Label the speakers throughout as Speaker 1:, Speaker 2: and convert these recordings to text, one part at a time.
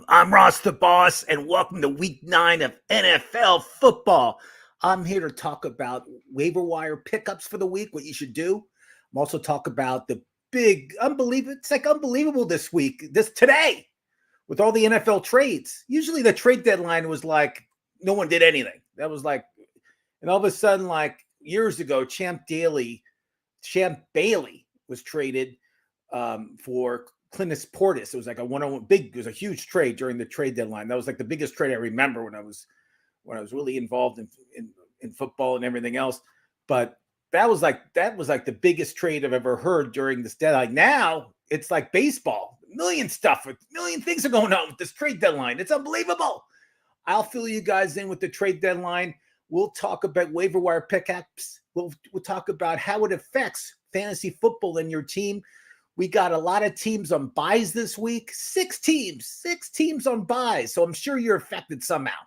Speaker 1: I'm Ross the Boss, and welcome to week 9 of NFL football. I'm here to talk about waiver wire pickups for the week, what you should do. I'm also talk about the big unbelievable. It's like unbelievable this week, today, with all the NFL trades. Usually the trade deadline was like no one did anything. That was like, and all of a sudden, like years ago, Champ Bailey was traded for Clintus Portis. It was like a one-on-one it was a huge trade during the trade deadline. That was like the biggest trade I remember when I was really involved in football and everything else. But that was like the biggest trade I've ever heard during this deadline. Now it's like baseball. A million things are going on with this trade deadline. It's unbelievable. I'll fill you guys in with the trade deadline. We'll talk about waiver wire pickups. We'll talk about how it affects fantasy football in your team. We got a lot of teams on buys this week. 6 teams on buys. So I'm sure you're affected somehow.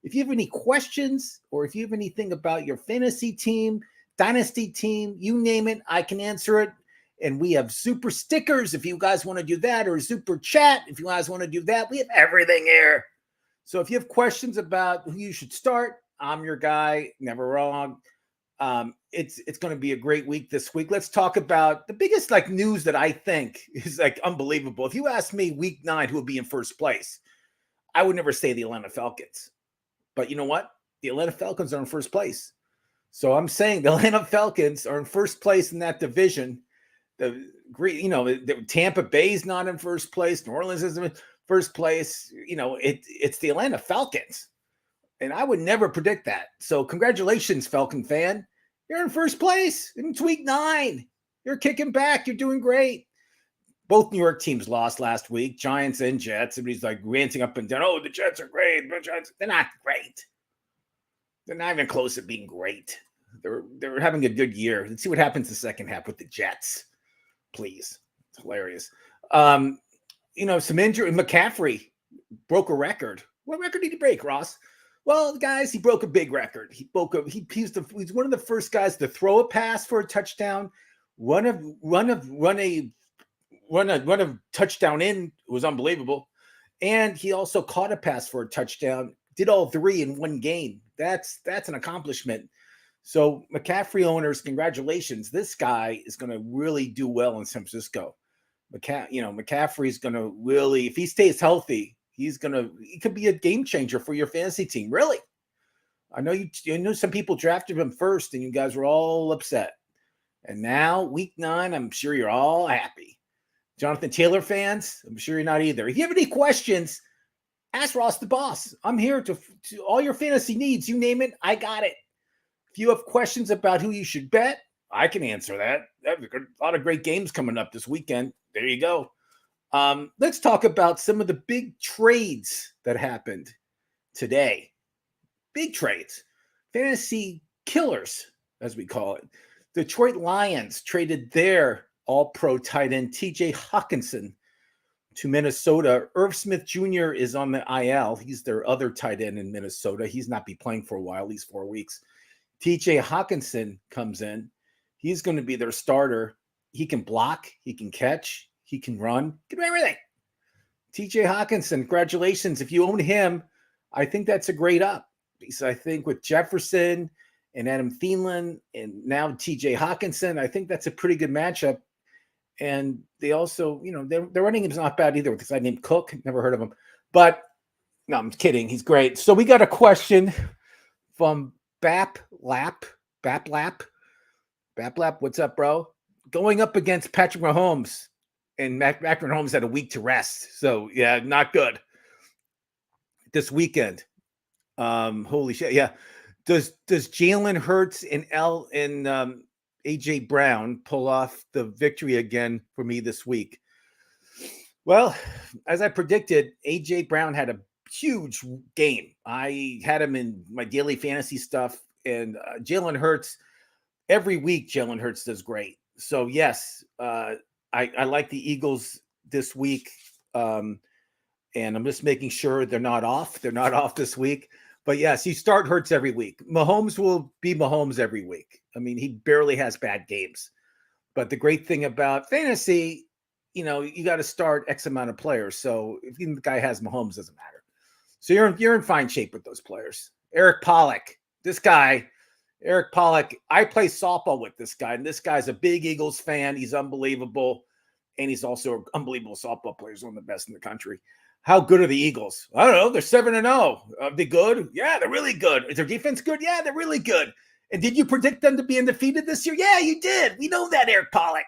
Speaker 1: If you have any questions or if you have anything about your fantasy team, dynasty team, you name it, I can answer it. And we have super stickers if you guys want to do that, or super chat if you guys want to do that. We have everything here. So if you have questions about who you should start, I'm your guy, never wrong. It's going to be a great week this week. Let's talk about the biggest news that I think is unbelievable. If you ask me week 9 who will be in first place, I would never say the Atlanta Falcons. But you know what? The Atlanta Falcons are in first place. So I'm saying the Atlanta Falcons are in first place in that division. Tampa Bay's not in first place. New Orleans is in first place. It's the Atlanta Falcons. And I would never predict that. So congratulations, Falcon fan. You're in first place. It's week 9. You're kicking back. You're doing great. Both New York teams lost last week, Giants and Jets. Everybody's ranting up and down. Oh, the Jets are great. They're not great. They're not even close to being great. They're having a good year. Let's see what happens the second half with the Jets. Please. It's hilarious. Some injury. McCaffrey broke a record. What record did he break, Ross? Well, guys, he broke a big record. He's one of the first guys to throw a pass for a touchdown, run a touchdown in. It was unbelievable. And he also caught a pass for a touchdown, did all 3 in one game. That's an accomplishment. So McCaffrey owners, congratulations. This guy is going to really do well in San Francisco. McCaffrey's going to really, if he stays healthy, he could be a game changer for your fantasy team. Really. I know some people drafted him first and you guys were all upset. And now week 9, I'm sure you're all happy. Jonathan Taylor fans, I'm sure you're not either. If you have any questions, ask Ross the Boss. I'm here to all your fantasy needs. You name it, I got it. If you have questions about who you should bet, I can answer that. There's a lot of great games coming up this weekend. There you go. Let's talk about some of the big trades that happened today. Big trades. Fantasy killers, as we call it. Detroit Lions traded their all-pro tight end TJ Hawkinson to Minnesota. Irv Smith Jr. is on the IL. He's their other tight end in Minnesota. He's not be playing for a while, at least 4 weeks. TJ Hawkinson comes in. He's going to be their starter. He can block. He can catch. He can run. He can do everything. TJ Hawkinson, congratulations. If you own him, I think that's a great up. Because I think with Jefferson and Adam Thielen and now TJ Hawkinson, I think that's a pretty good matchup. And they also, their running game is not bad either with this guy named Cook. Never heard of him. But, no, I'm kidding. He's great. So we got a question from Baplap. What's up, bro? Going up against Patrick Mahomes. And Patrick Mahomes had a week to rest. So, yeah, not good. This weekend. Holy shit. Yeah. Does Jalen Hurts and AJ Brown pull off the victory again for me this week? Well, as I predicted, AJ Brown had a huge game. I had him in my daily fantasy stuff, and Jalen Hurts, every week Jalen Hurts does great. So yes, I like the Eagles this week. And I'm just making sure they're not off. They're not off this week. But yes, you start Hurts every week. Mahomes will be Mahomes every week. I mean, he barely has bad games. But the great thing about fantasy you got to start X amount of players. So if the guy has Mahomes, doesn't matter. So you're in fine shape with those players. Eric Pollock, this guy, Eric Pollock. I play softball with this guy, and this guy's a big Eagles fan. He's unbelievable, and he's also an unbelievable softball player. He's one of the best in the country. How good are the Eagles? I don't know. They're 7-0. Are they good? Yeah, they're really good. Is their defense good? Yeah, they're really good. And did you predict them to be undefeated this year? Yeah, you did. We know that, Eric Pollock.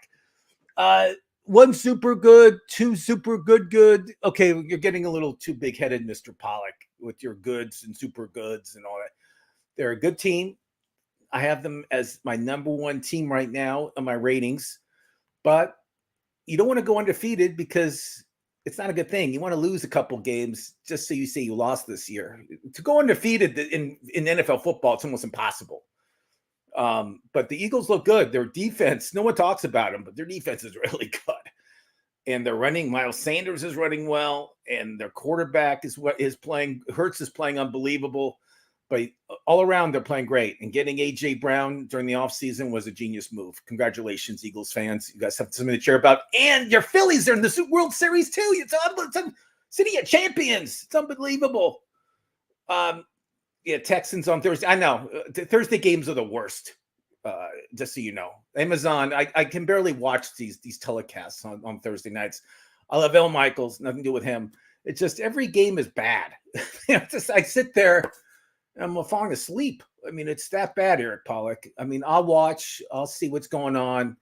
Speaker 1: One super good, two super good. Okay, you're getting a little too big-headed, Mr. Pollock, with your goods and super goods and all that. They're a good team. I have them as my number one team right now on my ratings. But you don't want to go undefeated because it's not a good thing. You want to lose a couple games just so you say you lost this year. To go undefeated in NFL football, it's almost impossible. But the Eagles look good. Their defense, no one talks about them, but their defense is really good. And they're running. Miles Sanders is running well, and their quarterback is playing. Hurts is playing unbelievable. But all around, they're playing great. And getting A.J. Brown during the offseason was a genius move. Congratulations, Eagles fans. You guys have something to cheer about. And your Phillies are in the World Series, too. It's a City of Champions. It's unbelievable. Texans on Thursday. I know. Thursday games are the worst, just so you know. Amazon, I can barely watch these telecasts on Thursday nights. I love Al Michaels. Nothing to do with him. It's just every game is bad. I sit there. I'm falling asleep. I mean, it's that bad, Eric Pollock. I mean, I'll watch. I'll see what's going on.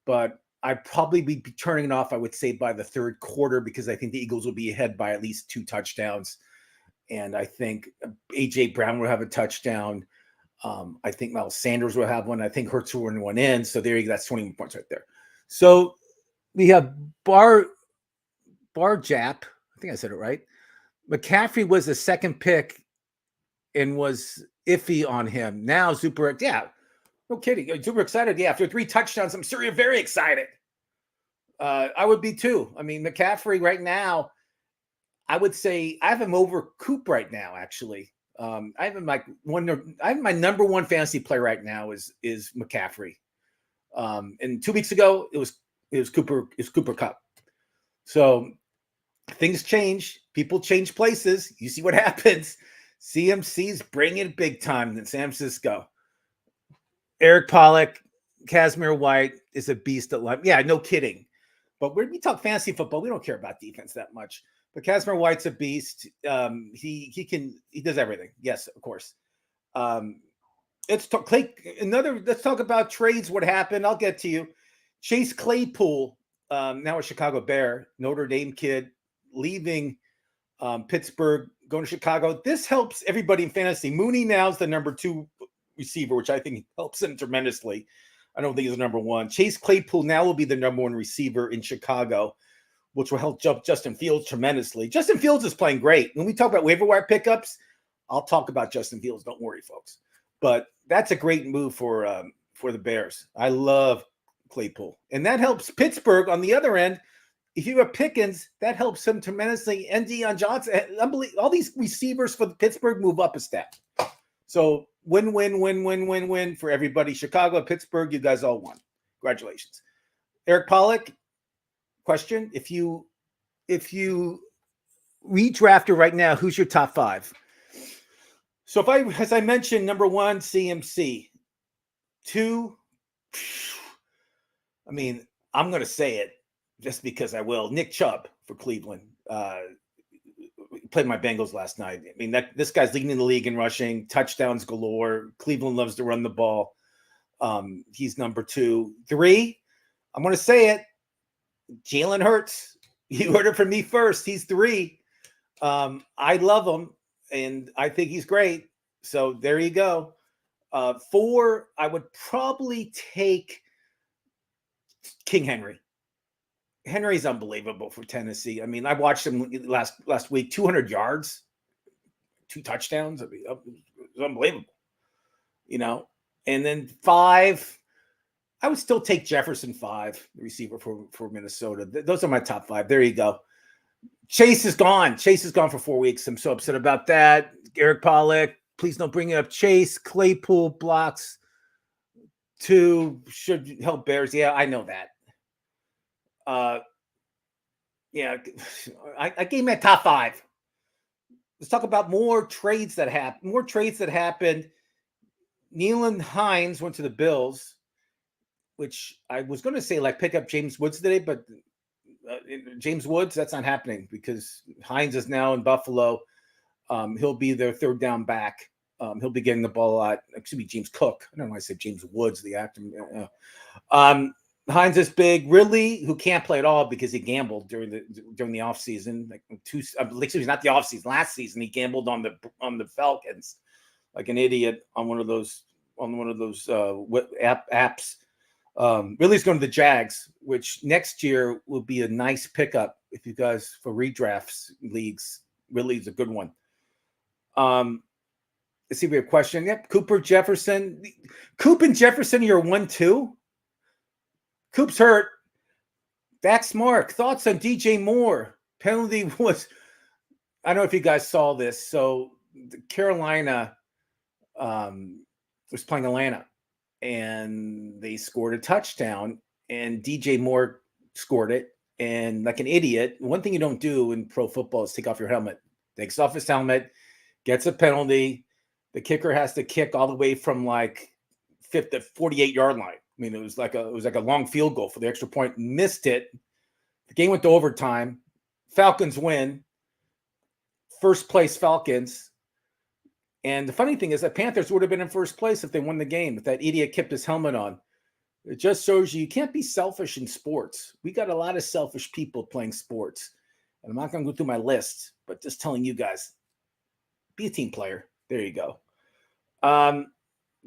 Speaker 1: But I'd probably be turning it off, I would say, by the third quarter because I think the Eagles will be ahead by at least 2 touchdowns. And I think A.J. Brown will have a touchdown. I think Miles Sanders will have one. I think Hurts will run one in. So there you go. That's 21 points right there. So we have Bar Jap. I think I said it right. McCaffrey was the second pick and was iffy on him. Now, no kidding. Super excited. Yeah, after 3 touchdowns, I'm sure you're very excited. I would be too. I mean, McCaffrey right now, I would say I have him over Coop right now, actually. I have him my number one fantasy player right now is McCaffrey. And 2 weeks ago, it was Cooper Kupp. So things change. People change places. You see what happens. CMC's bringing it big time in San Francisco. Eric Pollock, Casimir White is a beast at line. Yeah, no kidding. But when we talk fantasy football, we don't care about defense that much. But Casimir White's a beast. He does everything. Yes, of course. Let's talk about trades. What happened? I'll get to you. Chase Claypool, now a Chicago Bear, Notre Dame kid, leaving Pittsburgh, going to Chicago. This helps everybody in fantasy. Mooney now is the number 2 receiver, which I think helps him tremendously. I don't think he's the number 1. Chase Claypool now will be the number 1 receiver in Chicago, which will help jump Justin Fields tremendously. Justin Fields is playing great. When we talk about waiver wire pickups, I'll talk about Justin Fields. Don't worry, folks. But that's a great move for the Bears. I love Claypool. And that helps Pittsburgh on the other end. If you have Pickens, that helps him tremendously. And Deion Johnson, all these receivers for the Pittsburgh move up a step. So win for everybody. Chicago, Pittsburgh, you guys all won. Congratulations. Eric Pollock, question. If you redrafted right now, who's your top 5? So as I mentioned, number 1, CMC. 2, I mean, I'm going to say it just because I will. Nick Chubb for Cleveland. Played my Bengals last night. I mean, this guy's leading the league in rushing, touchdowns galore. Cleveland loves to run the ball. He's number 2. 3, I'm going to say it. Jalen Hurts. You heard it from me first. He's 3. I love him, and I think he's great. So there you go. 4, I would probably take King Henry. Henry's unbelievable for Tennessee. I mean, I watched him last week, 200 yards, 2 touchdowns. I mean, it was unbelievable, And then 5, I would still take Jefferson 5, the receiver for Minnesota. Those are my top 5. There you go. Chase is gone. Chase is gone for 4 weeks. I'm so upset about that. Eric Pollock, please don't bring it up. Chase, Claypool blocks 2 should help Bears. Yeah, I know that. Yeah, I gave him a top 5. Let's talk about more trades that happened. More trades that happened. Nealon Hines went to the Bills, which I was going to say like pick up James Woods today, but James Woods, that's not happening because Hines is now in Buffalo. He'll be their third down back. He'll be getting the ball a lot. Excuse me, James Cook. I don't know why I said James Woods, the actor. Hines is big, really, who can't play at all because he gambled during the offseason. Not the offseason. Last season, he gambled on the Falcons like an idiot on one of those apps. Ridley's going to the Jags, which next year will be a nice pickup if you guys for redrafts leagues. Ridley's a good one. Let's see if we have a question. Yep, Cooper Jefferson. Coop and Jefferson, you're 1-2. Coop's hurt. That's Mark. Thoughts on DJ Moore? Penalty was, I don't know if you guys saw this. So Carolina was playing Atlanta, and they scored a touchdown, and DJ Moore scored it. And like an idiot, one thing you don't do in pro football is take off your helmet. Takes off his helmet, gets a penalty. The kicker has to kick all the way from like 48-yard line. I mean, it was like a long field goal for the extra point. Missed it. The game went to overtime. Falcons win. First place Falcons. And the funny thing is that Panthers would have been in first place if they won the game, if that idiot kept his helmet on. It just shows you can't be selfish in sports. We got a lot of selfish people playing sports. And I'm not going to go through my list, but just telling you guys, be a team player. There you go.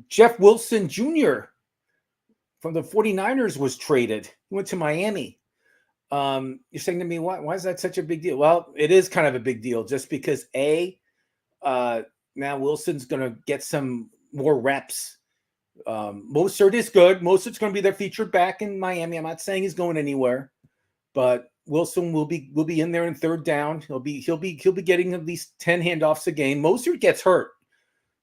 Speaker 1: Jeff Wilson Jr. from the 49ers was traded. He went to Miami. You're saying to me, why is that such a big deal? Well, it is kind of a big deal just because, now Wilson's going to get some more reps. Mostert is good. Mostert's going to be their featured back in Miami. I'm not saying he's going anywhere, but Wilson will be in there in third down. He'll be getting at least 10 handoffs a game. Mostert gets hurt.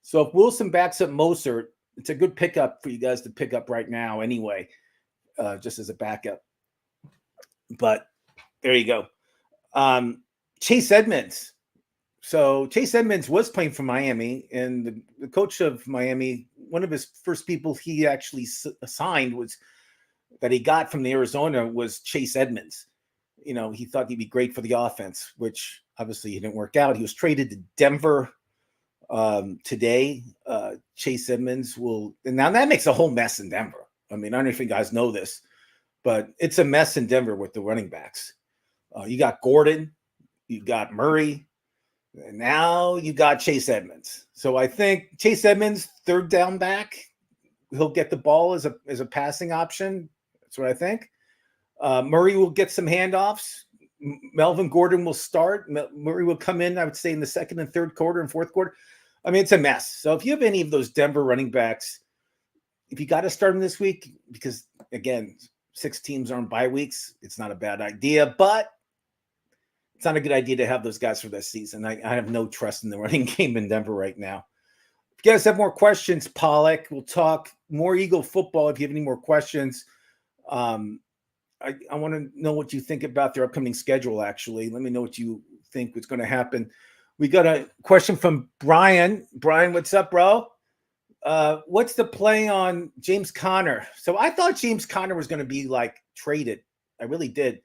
Speaker 1: So if Wilson backs up Mostert, it's a good pickup for you guys to pick up right now anyway, just as a backup. But there you go. Chase Edmonds. So Chase Edmonds was playing for Miami, and the coach of Miami, one of his first people he actually signed that he got from the Arizona was Chase Edmonds. You know, he thought he'd be great for the offense, which obviously he didn't work out. He was traded to Denver today. Chase Edmonds and now that makes a whole mess in Denver. I mean, I don't know if you guys know this, but it's a mess in Denver with the running backs. You got Gordon, you got Murray, and now you got Chase Edmonds. So I think Chase Edmonds, third down back, he'll get the ball as a passing option. That's what I think. Murray will get some handoffs. Melvin Gordon will start. Murray will come in, I would say, in the second and third quarter and fourth quarter. I mean, it's a mess. So if you have any of those Denver running backs, if you got to start them this week, because, again, 6 teams are on bye weeks, it's not a bad idea, but it's not a good idea to have those guys for this season. I have no trust in the running game in Denver right now. If you guys have more questions, Pollock, we'll talk more Eagle football if you have any more questions. I want to know what you think about their upcoming schedule, actually. Let me know what you think is going to happen. We got a question from Brian. Brian, what's up, bro? What's the play on James Conner? So I thought James Conner was going to be, like, traded. I really did.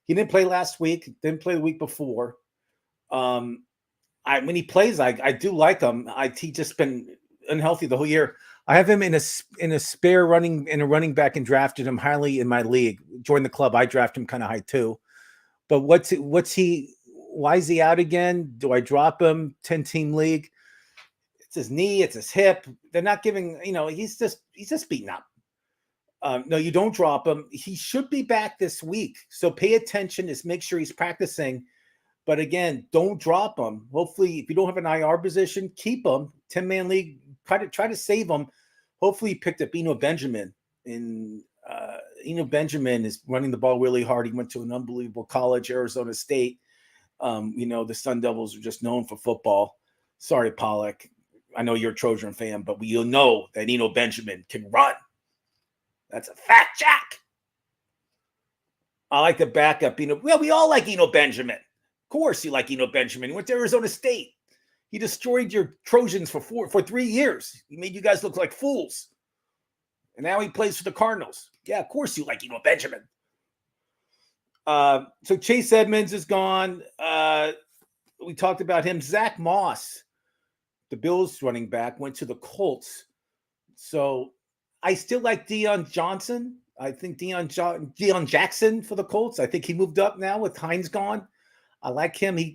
Speaker 1: He didn't play last week. Didn't play the week before. When he plays, I do like him. He just been unhealthy the whole year. I have him in a spare running back and drafted him highly in my league. Joined the club. I draft him kind of high too. But why is he out again? Do I drop him? 10-team league. It's his knee. It's his hip. They're not giving. He's just beaten up. No, you don't drop him. He should be back this week. So pay attention. Just make sure he's practicing. But again, don't drop him. Hopefully, if you don't have an IR position, keep him. 10-man league. Try to save him. Hopefully, he picked up Eno Benjamin. Eno Benjamin is running the ball really hard. He went to an unbelievable college, Arizona State. The Sun Devils are just known for football. Sorry, Pollock. I know you're a Trojan fan, but you'll know that Eno Benjamin can run. That's a fact, Jack. I like the backup. Well, we all like Benjamin. Of course, you like Benjamin. He went to Arizona State. He destroyed your Trojans for 3 years. He made you guys look like fools. And now he plays for the Cardinals. Yeah, of course you like Benjamin. So Chase Edmonds is gone. We talked about him. Zach Moss, the Bills running back, went to the Colts. So I still like Deion Johnson. I think Deion Jackson for the Colts. I think he moved up now with Hines gone. I like him. He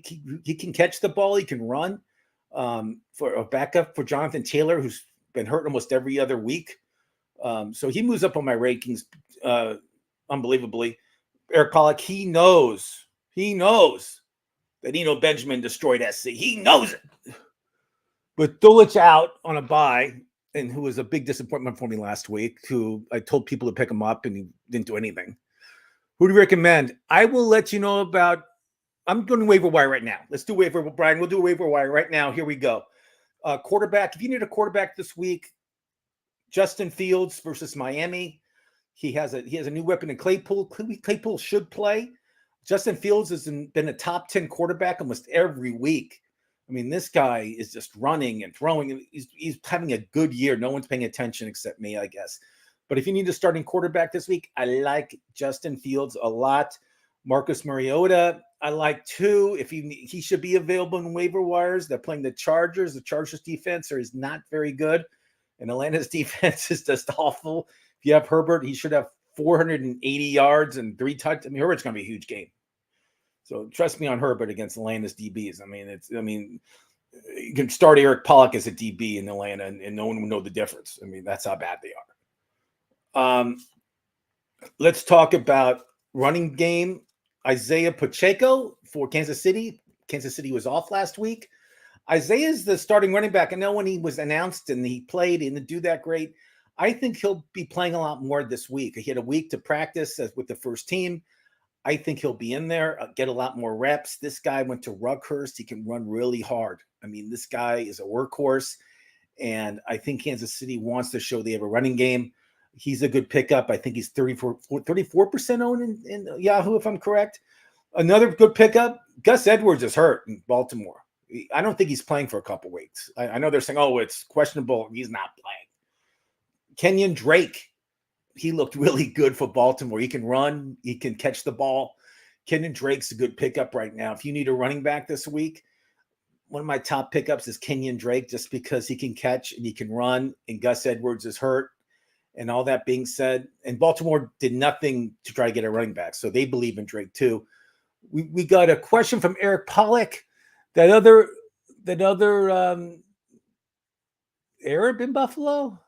Speaker 1: can catch the ball. He can run. For a backup for Jonathan Taylor, who's been hurt almost every other week. So he moves up on my rankings unbelievably. Eric Pollock, he knows that Benjamin destroyed SC. He knows it. But Dulich out on a bye, and who was a big disappointment for me last week, who I told people to pick him up, and he didn't do anything. Who do you recommend? I will let you know about. I'm doing waiver wire right now. Let's do waiver, Brian. We'll do waiver wire right now. Here we go. Quarterback. If you need a quarterback this week, Justin Fields versus Miami. He has a new weapon in Claypool. Claypool should play. Justin Fields has been a top 10 quarterback almost every week. I mean, this guy is just running and throwing. He's having a good year. No one's paying attention except me, I guess. But if you need a starting quarterback this week, I like Justin Fields a lot. Marcus Mariota, I like too. He should be available in waiver wires. They're playing the Chargers. The Chargers defense is not very good, and Atlanta's defense is just awful. If you have Herbert, he should have 480 yards and 3 touchdowns. I mean, Herbert's going to be a huge game. So trust me on Herbert against Atlanta's DBs. I mean, you can start Eric Pollock as a DB in Atlanta, and no one will know the difference. I mean, that's how bad they are. Let's talk about running game. Isaiah Pacheco for Kansas City. Kansas City was off last week. Isaiah is the starting running back. I know when he was announced and he played, he didn't do that great. I think he'll be playing a lot more this week. He had a week to practice with the first team. I think he'll be in there, get a lot more reps. This guy went to Rutgers. He can run really hard. I mean, this guy is a workhorse, and I think Kansas City wants to show they have a running game. He's a good pickup. I think he's 34% owned in Yahoo, if I'm correct. Another good pickup, Gus Edwards is hurt in Baltimore. I don't think he's playing for a couple weeks. I know they're saying, oh, it's questionable. He's not playing. Kenyon Drake, he looked really good for Baltimore. He can run. He can catch the ball. Kenyon Drake's a good pickup right now. If you need a running back this week, one of my top pickups is Kenyon Drake just because he can catch and he can run, and Gus Edwards is hurt. And all that being said, and Baltimore did nothing to try to get a running back, so they believe in Drake too. We got a question from Eric Pollock. That other Arab in Buffalo?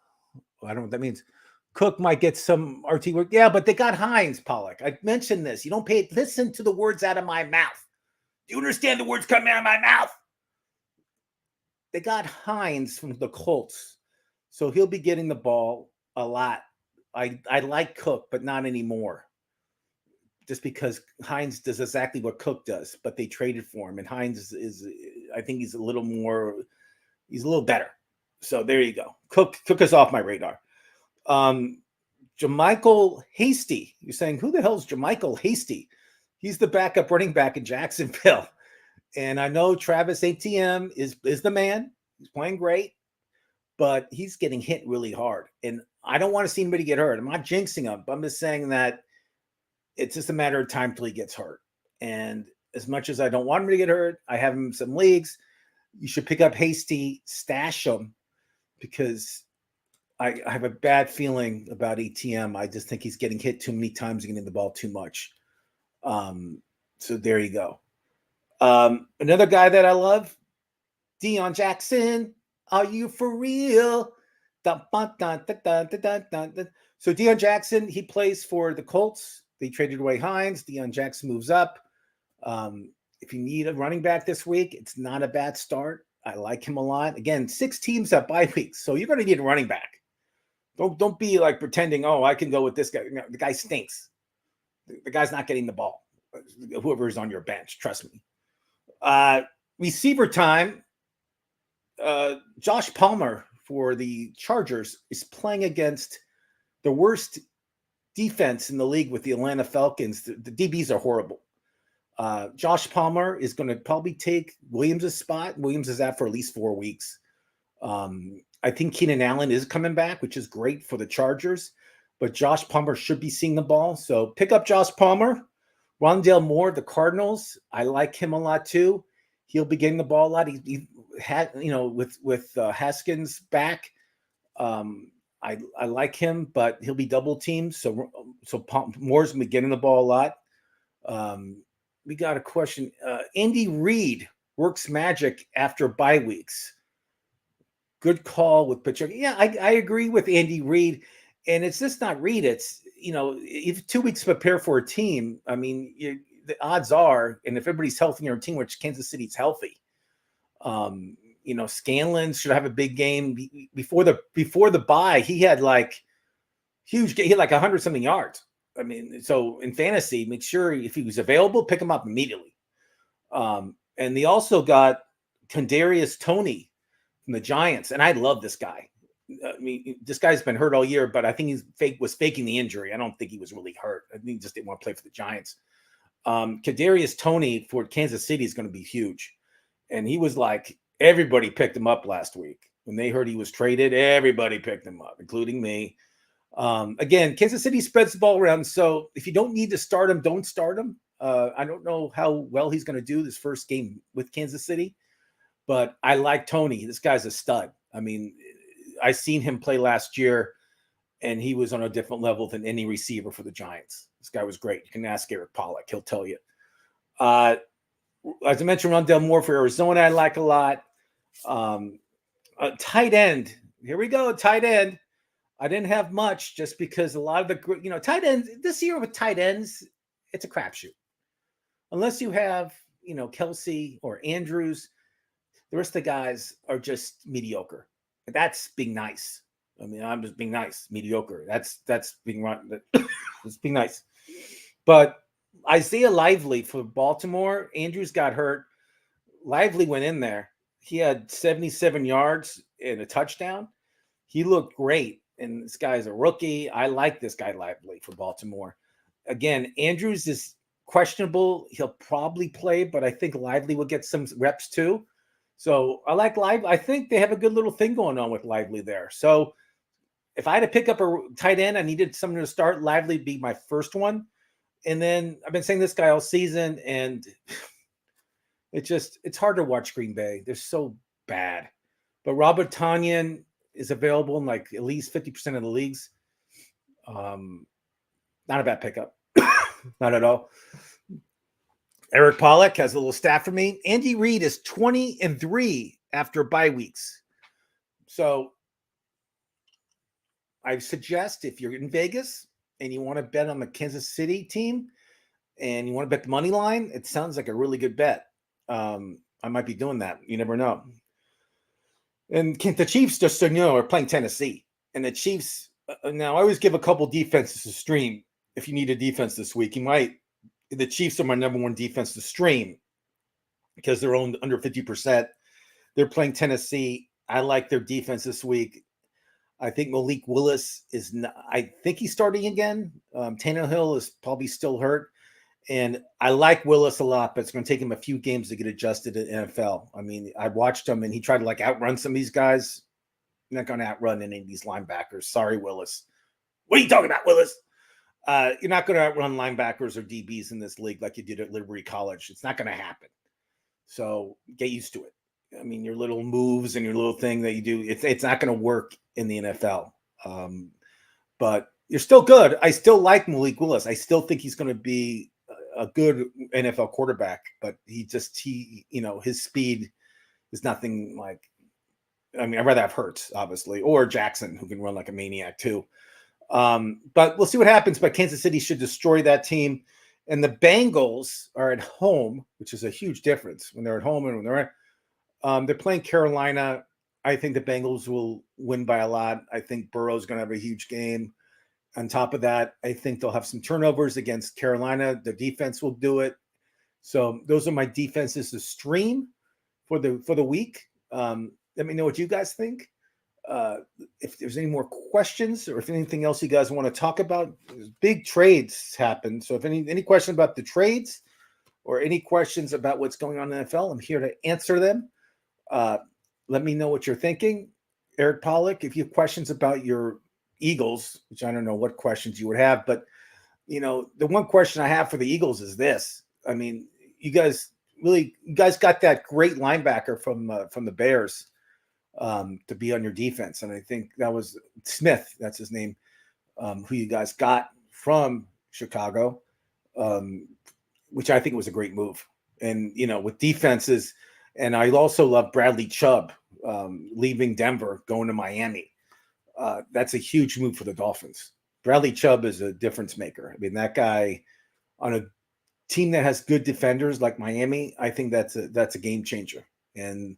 Speaker 1: I don't know what that means. Cook might get some RT work. Yeah, but they got Hines, Pollock. I mentioned this. You don't listen to the words out of my mouth. Do you understand the words coming out of my mouth? They got Hines from the Colts, so he'll be getting the ball a lot. I like Cook, but not anymore. Just because Hines does exactly what Cook does, but they traded for him, and Hines is I think he's a little better. So there you go. Cook is off my radar. JaMycal Hasty. You're saying, who the hell is JaMycal Hasty? He's the backup running back in Jacksonville. And I know Travis ATM is the man. He's playing great, but he's getting hit really hard. And I don't want to see anybody get hurt. I'm not jinxing him, but I'm just saying that it's just a matter of time till he gets hurt. And as much as I don't want him to get hurt, I have him in some leagues. You should pick up Hasty, stash him, because I have a bad feeling about ATM. I just think he's getting hit too many times and getting the ball too much. So there you go. Another guy that I love, Deion Jackson. Are you for real? So Deion Jackson, he plays for the Colts. They traded away Hines. Deion Jackson moves up. If you need a running back this week, it's not a bad start. I like him a lot. Again, 6 teams have bye weeks, so you're going to need a running back. Don't be like pretending, oh, I can go with this guy. No, the guy stinks. The guy's not getting the ball. Whoever's on your bench, trust me. Receiver time. Josh Palmer for the Chargers is playing against the worst defense in the league with the Atlanta Falcons. The DBs are horrible. Josh Palmer is going to probably take Williams' spot. Williams is out for at least 4 weeks. I think Keenan Allen is coming back, which is great for the Chargers, but Josh Palmer should be seeing the ball. So pick up Josh Palmer. Rondale Moore, the Cardinals, I like him a lot too. He'll be getting the ball a lot. He had, with Haskins back, I like him, but he'll be double teamed. So Moore's gonna be getting the ball a lot. We got a question. Andy Reid works magic after bye weeks. Good call with Pacheco. Yeah, I agree with Andy Reid. And it's just not Reid. It's, if 2 weeks to prepare for a team, I mean, the odds are, and if everybody's healthy in your team, which Kansas City's healthy, Scanlon should have a big game before the bye. He had like huge. He had like 100-something yards. I mean, so in fantasy, make sure if he was available, pick him up immediately. And they also got Kadarius Toney from the Giants, and I love this guy. I mean, this guy's been hurt all year, but I think he was faking the injury. I don't think he was really hurt. I think he just didn't want to play for the Giants. Kadarius Toney for Kansas City is going to be huge. And he was like, everybody picked him up last week. When they heard he was traded, everybody picked him up, including me. Again, Kansas City spreads the ball around. So if you don't need to start him, don't start him. I don't know how well he's going to do this first game with Kansas City, but I like Toney. This guy's a stud. I mean, I seen him play last year, and he was on a different level than any receiver for the Giants. This guy was great. You can ask Eric Pollock. He'll tell you. As I mentioned, Rondale Moore for Arizona, I like a lot. Tight end. Here we go, tight end. I didn't have much just because a lot of the, tight ends, this year with tight ends, it's a crapshoot. Unless you have, Kelsey or Andrews, the rest of the guys are just mediocre. That's being nice. I mean, I'm just being nice. Mediocre. That's being it's being nice. But Isaiah Lively for Baltimore, Andrews got hurt. Lively went in there. He had 77 yards and a touchdown. He looked great. And this guy's a rookie. I like this guy Lively for Baltimore. Again, Andrews is questionable. He'll probably play, but I think Lively will get some reps too. So I like Lively. I think they have a good little thing going on with Lively there. So if I had to pick up a tight end, I needed someone to start. Lively be my first one. And then I've been saying this guy all season, and it's hard to watch Green Bay. They're so bad. But Robert Tonyan is available in like at least 50% of the leagues. Not a bad pickup. Not at all. Eric Pollock has a little stat for me. Andy Reid is 20-3 after bye weeks. So I suggest if you're in Vegas and you want to bet on the Kansas City team and you want to bet the money line, it sounds like a really good bet. I might be doing that. You never know. And the Chiefs, just so you know, are playing Tennessee. And the Chiefs, now I always give a couple defenses to stream. If you need a defense this week, the Chiefs are my number one defense to stream because they're owned under 50%. They're playing Tennessee. I like their defense this week. I think Malik Willis I think he's starting again. Tannehill is probably still hurt. And I like Willis a lot, but it's going to take him a few games to get adjusted to NFL. I mean, I watched him and he tried to outrun some of these guys. You're not going to outrun any of these linebackers. Sorry, Willis. What are you talking about, Willis? You're not going to outrun linebackers or DBs in this league like you did at Liberty College. It's not going to happen. So get used to it. I mean, your little moves and your little thing that you do, it's not going to work in the NFL. But you're still good. I still like Malik Willis. I still think he's going to be a good NFL quarterback, but his speed is nothing like, I mean, I'd rather have Hurts, obviously, or Jackson, who can run like a maniac too. But we'll see what happens. But Kansas City should destroy that team. And the Bengals are at home, which is a huge difference when they're at home and when they're playing Carolina. I think the Bengals will win by a lot. I think Burrow's going to have a huge game. On top of that, I think they'll have some turnovers against Carolina. The defense will do it. So those are my defenses to stream for the week. Let me know what you guys think. if there's any more questions or if anything else you guys want to talk about, big trades happen. So if any questions about the trades or any questions about what's going on in the NFL, I'm here to answer them. Let me know what you're thinking. Eric Pollock, if you have questions about your Eagles, which I don't know what questions you would have, but the one question I have for the Eagles is this. I mean, you guys got that great linebacker from the Bears to be on your defense. And I think that was Smith, that's his name, who you guys got from Chicago, which I think was a great move. And, with defenses, and I also love Bradley Chubb leaving Denver, going to Miami. That's a huge move for the Dolphins. Bradley Chubb is a difference maker. I mean, that guy on a team that has good defenders like Miami, I think that's a game changer. And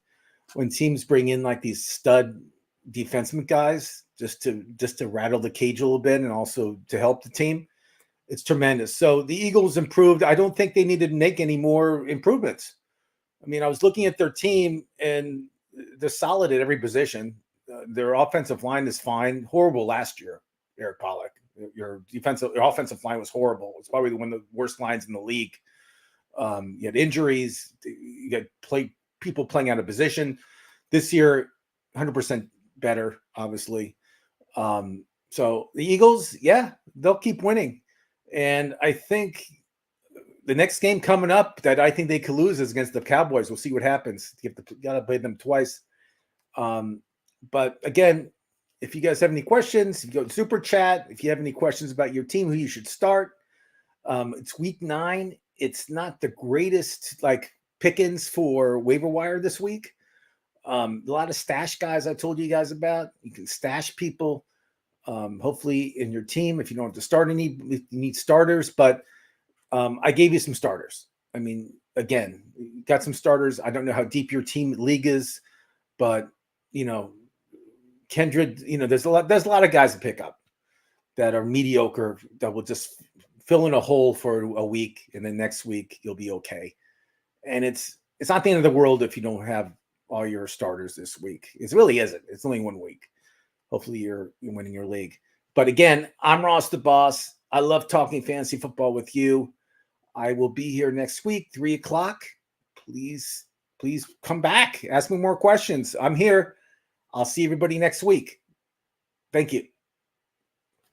Speaker 1: when teams bring in like these stud defenseman guys just to rattle the cage a little bit and also to help the team, it's tremendous. So the Eagles improved. I don't think they need to make any more improvements. I mean, I was looking at their team and they're solid at every position. Their offensive line is fine. Horrible last year, Eric Pollock. Your offensive line was horrible. It's probably one of the worst lines in the league. You had injuries. You got people playing out of position. This year, 100% better, obviously. So the Eagles, yeah, they'll keep winning. And I think the next game coming up that I think they could lose is against the Cowboys. We'll see what happens. You got to play them twice. But again, if you guys have any questions, if you go to Super Chat, if you have any questions about your team, who you should start, it's week 9. It's not the greatest pickings for waiver wire this week. A lot of stash guys I told you guys about. You can stash people, hopefully in your team if you don't have to start any. You need starters, but I gave you some starters. I mean, again, you got some starters. I don't know how deep your team league is, but Kendrick, there's a lot of guys to pick up that are mediocre that will just fill in a hole for a week, and then next week you'll be okay. And it's not the end of the world if you don't have all your starters this week. It really isn't. It's only 1 week. Hopefully you're winning your league. But again, I'm Ross the Boss. I love talking fantasy football with you. I will be here next week, 3:00. Please come back. Ask me more questions. I'm here. I'll see everybody next week. Thank you.